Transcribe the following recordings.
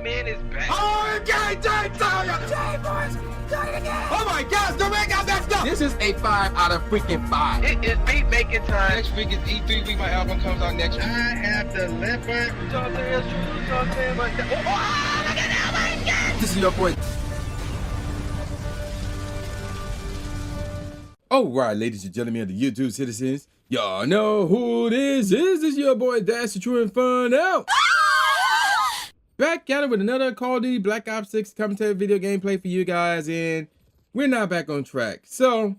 man is back. Oh, again, Jay boys, oh my gosh, the man got that stuff. This is a 5 out of freaking 5. It is beat making time. Next week is E3 week. My album comes out next week. I have the leopard. This is your boy. All right, ladies and gentlemen of the YouTube citizens, y'all know who this is. This is your boy Dash the True Inferno. Back at it with another Call of Duty Black Ops 6 commentary video gameplay for you guys, and we're now back on track. So,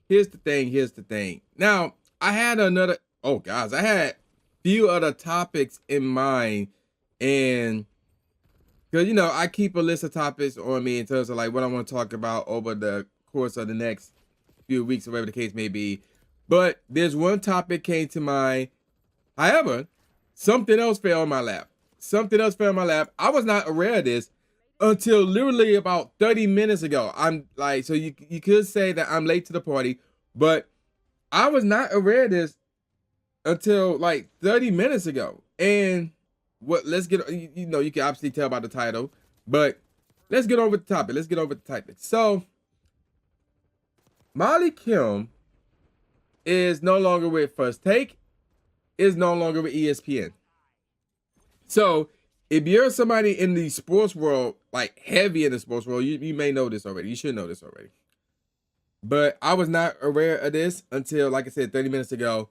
here's the thing. Now, I had a few other topics in mind, and because, you know, I keep a list of topics on me in terms of like what I want to talk about over the course of the next few weeks or whatever the case may be. But there's one topic came to mind. However, something else fell in my lap. I was not aware of this until literally about 30 minutes ago. I'm like, so you could say that I'm late to the party, but I was not aware of this until like 30 minutes ago. And let's get, you know, you can obviously tell by the title, but let's get over the topic. So Molly Qerim is no longer with First Take, is no longer with ESPN. So if you're somebody in the sports world, like heavy in the sports world, you may know this already. You should know this already. But I was not aware of this until, like I said, 30 minutes ago.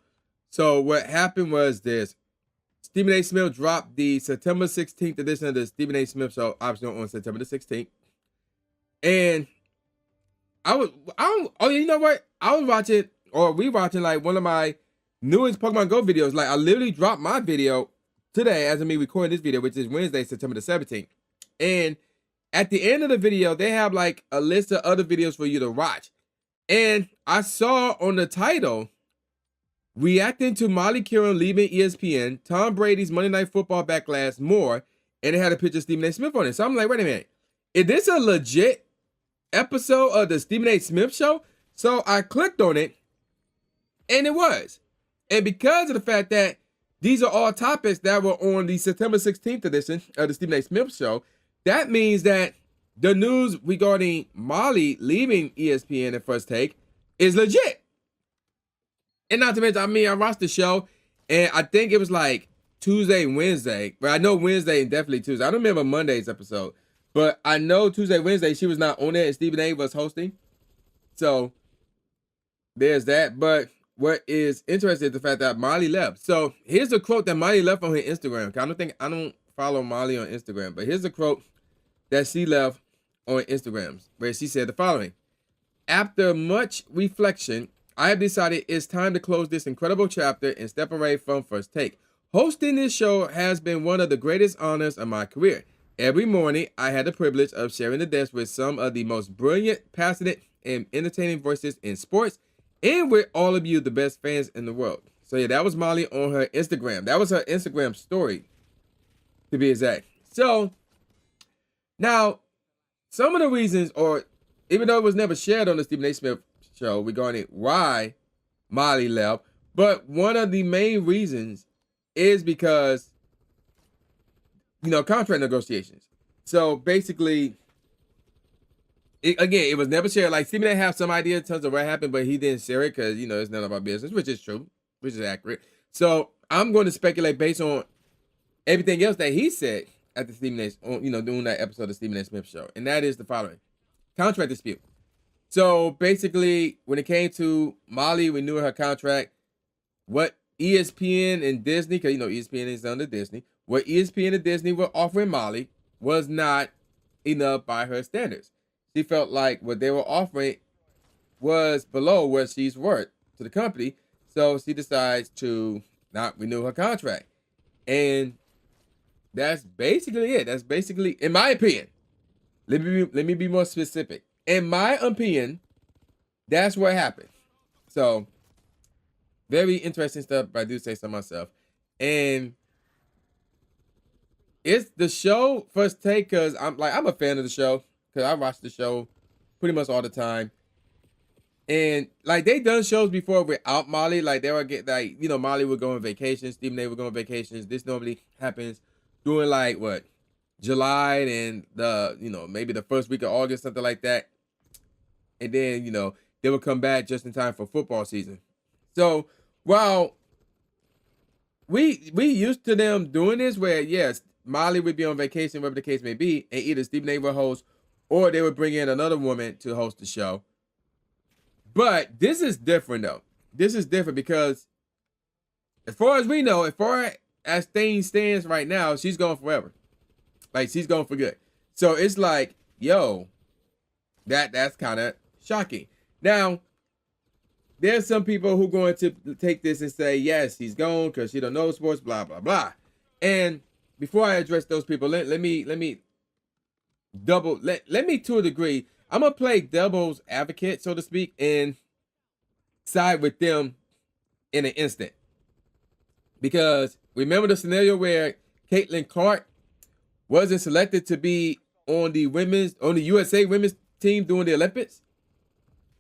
So what happened was this. Stephen A. Smith dropped the September 16th edition of the Stephen A. Smith Show, obviously on September the 16th. And you know what? I was watching, or rewatching like one of my newest Pokemon Go videos. Like I literally dropped my video today as of me recording this video, which is Wednesday, September the 17th. And at the end of the video, they have like a list of other videos for you to watch. And I saw on the title, reacting to Molly Qerim leaving ESPN, Tom Brady's Monday Night Football backlash, more, and it had a picture of Stephen A. Smith on it. So I'm like, wait a minute, is this a legit episode of the Stephen A. Smith Show? So I clicked on it, and it was. And because of the fact that these are all topics that were on the September 16th edition of the Stephen A. Smith Show, that means that the news regarding Molly leaving ESPN at First Take is legit. And not to mention, I mean, I watched the show, and I think it was like Tuesday and Wednesday. But I know Wednesday and definitely Tuesday. I don't remember Monday's episode. But I know Tuesday, Wednesday, she was not on there, and Stephen A. was hosting. So there's that. But what is interesting is the fact that Molly left. So here's a quote that Molly left on her Instagram. I don't follow Molly on Instagram, but here's a quote that she left on Instagram, where she said the following: "After much reflection, I have decided it's time to close this incredible chapter and step away from First Take. Hosting this show has been one of the greatest honors of my career. Every morning, I had the privilege of sharing the desk with some of the most brilliant, passionate, and entertaining voices in sports, and with all of you, the best fans in the world." So yeah, that was Molly on her Instagram. That was her Instagram story, to be exact. So now, some of the reasons, or even though it was never shared on the Stephen A. Smith Show regarding why Molly left, but one of the main reasons is because, you know, contract negotiations. So basically, it was never shared. Like, Stephen A. have some idea in terms of what happened, but he didn't share it because, you know, it's none of our business, which is true, which is accurate. So I'm going to speculate based on everything else that he said at the Stephen A. You know, doing that episode of the Stephen A. Smith Show, and that is the following: contract dispute. So basically, when it came to Molly renewing her contract, what ESPN and Disney, because, you know, ESPN is under Disney, what ESPN and Disney were offering Molly was not enough by her standards. She felt like what they were offering was below what she's worth to the company, so she decides to not renew her contract. And that's basically it. That's basically, in my opinion, let me be more specific. In my opinion, that's what happened. So, very interesting stuff, but I do say so myself. And it's the show First Take, because I'm a fan of the show, because I watch the show pretty much all the time. And like, they done shows before without Molly. Like, they would get, like, you know, Molly would go on vacation, Stephen A would go on vacations. This normally happens during, like, what, July and maybe the first week of August, something like that. And then, they would come back just in time for football season. So while we used to them doing this where, yes, Molly would be on vacation, whatever the case may be, and either Stephen A would host or they would bring in another woman to host the show. But this is different, though. This is different because as far as we know, as far as things stands right now, she's gone forever. Like, she's gone for good. So it's like, yo, that's kind of shocking. Now, there's some people who are going to take this and say, yes, he's gone because she don't know sports, blah, blah, blah. And before I address those people, let me to a degree, I'm going to play devil's advocate, so to speak, and side with them in an instant. Because remember the scenario where Caitlin Clark wasn't selected to be on the USA women's team during the Olympics?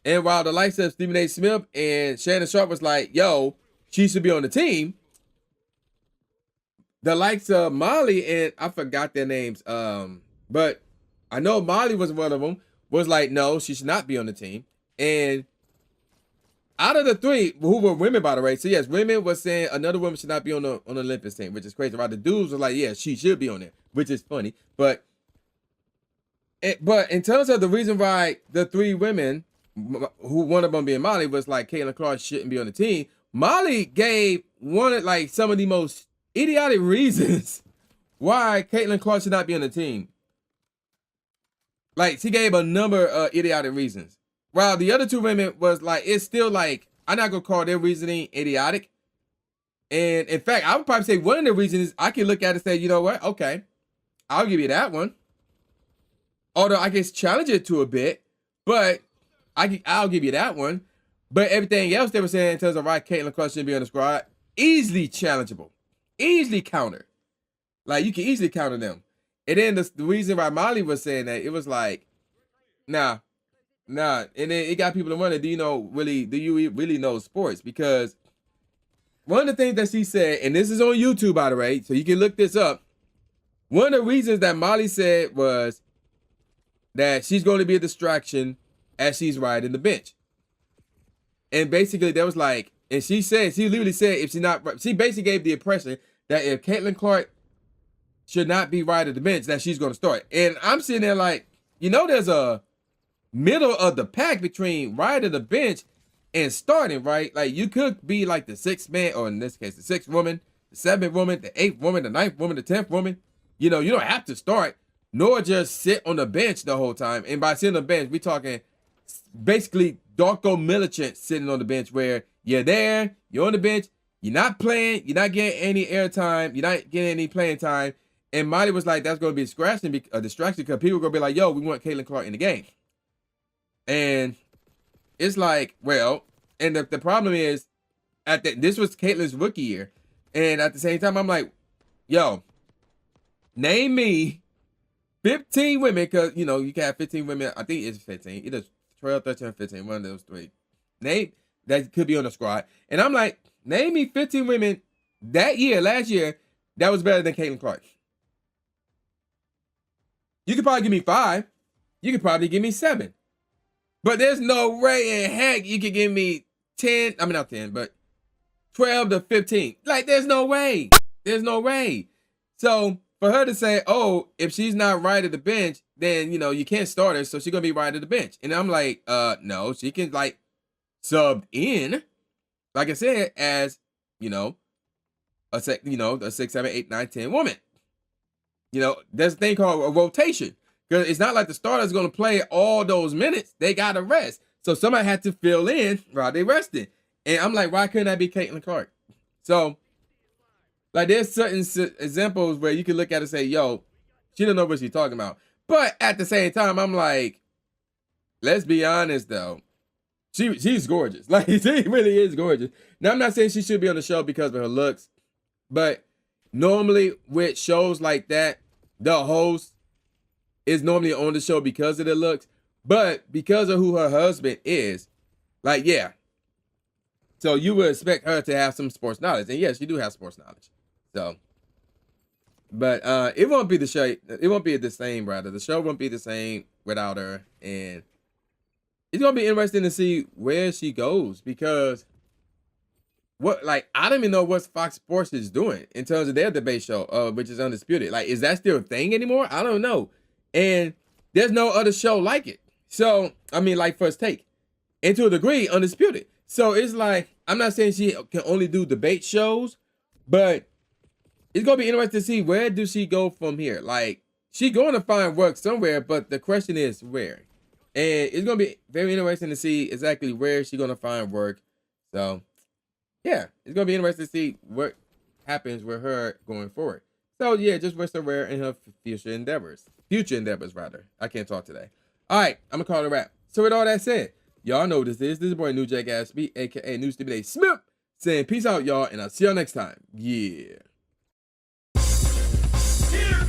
And while the likes of Stephen A. Smith and Shannon Sharp was like, yo, she should be on the team, the likes of Molly and I forgot their names, but I know Molly was one of them, was like, no, she should not be on the team. And out of the three, who were women, by the way, so yes, women were saying another woman should not be on the Olympics team, which is crazy. Right? The dudes were like, yeah, she should be on there, which is funny. But in terms of the reason why the three women, who one of them being Molly, was like Caitlin Clark shouldn't be on the team, Molly gave some of the most idiotic reasons why Caitlin Clark should not be on the team. Like, she gave a number of idiotic reasons. While the other two women was like, it's still like, I'm not going to call their reasoning idiotic. And in fact, I would probably say one of the reasons I can look at it and say, you know what? Okay, I'll give you that one. Although I guess challenge it to a bit, but I'll give you that one. But everything else they were saying in terms of why Caitlin Clark shouldn't be on the squad, easily challengeable, easily countered. Like, you can easily counter them. And then the reason why Molly was saying that, it was like, nah. And then it got people to wonder, do you really know sports? Because one of the things that she said, and this is on YouTube, by the way, so you can look this up. One of the reasons that Molly said was that she's going to be a distraction as she's riding the bench. And basically, there was like, and she literally said, she basically gave the impression that if Caitlin Clark should not be riding the bench, that she's going to start. And I'm sitting there like, there's a middle of the pack between riding the bench and starting, right? Like, you could be like the sixth man, or in this case, the sixth woman, the seventh woman, the eighth woman, the ninth woman, the 10th woman. You don't have to start, nor just sit on the bench the whole time. And by sitting on the bench, we talking basically Darko Milicic sitting on the bench, where you're there, you're on the bench, you're not playing, you're not getting any airtime, you're not getting any playing time. And Molly was like, that's going to be a distraction because people are going to be like, yo, we want Caitlin Clark in the game. And it's like, well, and the problem is, this was Caitlin's rookie year. And at the same time, I'm like, yo, name me 15 women, because, you can have 15 women. I think it's 15. Either 12, 13, or 15, one of those three. Name that could be on the squad. And I'm like, name me 15 women last year, that was better than Caitlin Clark. You could probably give me 5. You could probably give me 7. But there's no way in heck you could give me 10. I mean, not 10, but 12 to 15. Like, there's no way. There's no way. So for her to say, oh, if she's not right at the bench, then, you can't start her, so she's going to be right at the bench. And I'm like, no, she can, like, sub in, like I said, as, a 6, 7, 8, 9, 10 woman. There's a thing called a rotation. Because it's not like the starter's going to play all those minutes. They got to rest. So somebody had to fill in while they rested. And I'm like, why couldn't that be Caitlin Clark? So, like, there's certain examples where you can look at it and say, yo, she don't know what she's talking about. But at the same time, I'm like, let's be honest, though. She's gorgeous. Like, she really is gorgeous. Now, I'm not saying she should be on the show because of her looks. But normally with shows like that, the host is normally on the show because of their looks, but because of who her husband is, like, yeah. So you would expect her to have some sports knowledge. And yes, you do have sports knowledge. So But it won't be the show. It won't be the same, rather. The show won't be the same without her, and it's gonna be interesting to see where she goes because I don't even know what Fox Sports is doing in terms of their debate show, which is Undisputed. Like, is that still a thing anymore? I don't know. And there's no other show like it. So, I mean, like First Take. And to a degree, Undisputed. So it's like, I'm not saying she can only do debate shows, but it's gonna be interesting to see where does she go from here. Like, she's going to find work somewhere, but the question is where. And it's gonna be very interesting to see exactly where she's gonna find work. So yeah, it's gonna be interesting to see what happens with her going forward. So yeah, just wish her well in her future endeavors. Future endeavors, rather. I can't talk today. All right, I'm gonna call it a wrap. So with all that said, y'all know what this is. This is boy New Jack Ashby, aka New Stupid A Smith, saying peace out, y'all, and I'll see y'all next time. Yeah. Here